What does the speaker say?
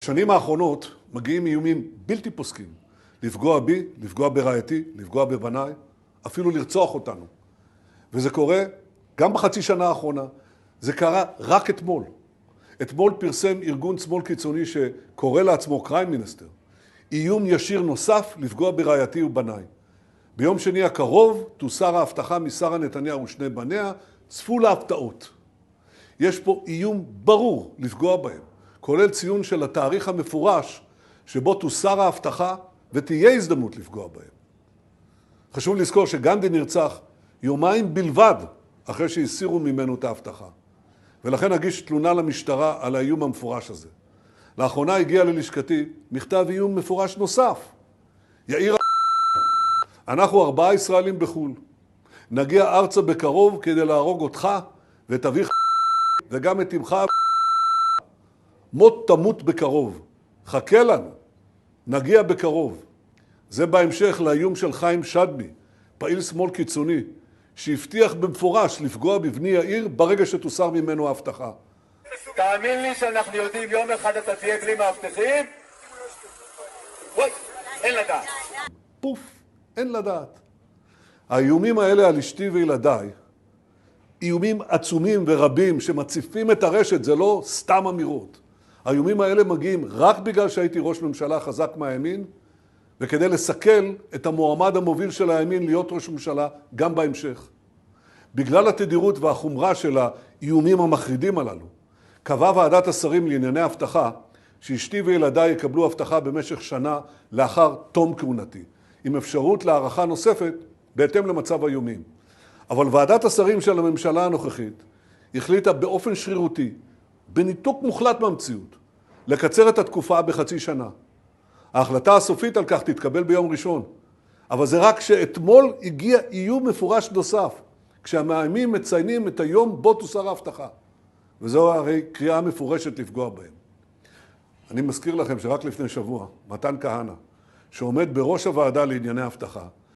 בשנים האחרונות מגיעים איומים בלתי פוסקים לפגוע בי, לפגוע ברעייתי, לפגוע בבניי, אפילו לרצוח אותנו. וזה קורה גם בחצי שנה האחרונה. זה קרה רק אתמול. אתמול פרסם ארגון שמאל קיצוני שקורא לעצמו קריים מיניסטר איום ישיר נוסף לפגוע ברעייתי ובניי. ביום שני הקרוב תוסר ההבטחה משרה נתניהו ושני בניה, צפו להפתעות. יש פה איום ברור לפגוע בהם, כולל ציון של התאריך המפורש שבו תוסר ההבטחה ותהיה הזדמנות לפגוע בהם. חשוב לזכור שגנדי נרצח יומיים בלבד אחרי שהסירו ממנו את ההבטחה. ולכן אגיש תלונה למשטרה על האיום המפורש הזה. לאחרונה הגיע ללשכתי מכתב איום מפורש נוסף. יאיר, אנחנו 4 ישראלים בחו"ל. נגיע ארצה בקרוב כדי להרוג אותך ואת אביך וגם את אמך. מות תמות בקרוב. חכה לנו. נגיע בקרוב. זה בהמשך לאיום של חיים שדמי, פעיל שמאל קיצוני, שהבטיח במפורש לפגוע בבני יאיר ברגע שתוסר ממנו ההבטחה. תאמין לי שאנחנו יודעים יום אחד אתה תהיה בלי מאבטחים? וואי, אין לדעת. פוף, אין לדעת. האיומים האלה על אשתי וילדיי, איומים עצומים ורבים שמציפים את הרשת, זה לא סתם אמירות. האיומים האלה מגיעים רק בגלל שהייתי ראש ממשלה חזק מהימין, וכדי לסכל את המועמד המוביל של הימין להיות ראש ממשלה גם בהמשך. בגלל התדירות והחומרה של האיומים המחרידים הללו, קבעה ועדת השרים לענייני הבטחה שאשתי וילדיי יקבלו הבטחה במשך שנה לאחר תום כהונתי, עם אפשרות להארכה נוספת בהתאם למצב האיומים. אבל ועדת השרים של הממשלה הנוכחית החליטה באופן שרירותי, בניתוק מוחלט מהמציאות, לקצר את התקופה בחצי שנה. ההחלטה הסופית על כך תתקבל ביום ראשון, אבל זה רק שאתמול הגיע איום מפורש נוסף, כשהמאיימים מציינים את היום בו תוסר ההבטחה. וזו הרי קריאה מפורשת לפגוע בהם. אני מזכיר לכם שרק לפני שבוע, מתן כהנא, שעומד בראש הוועדה לענייני הבטחה,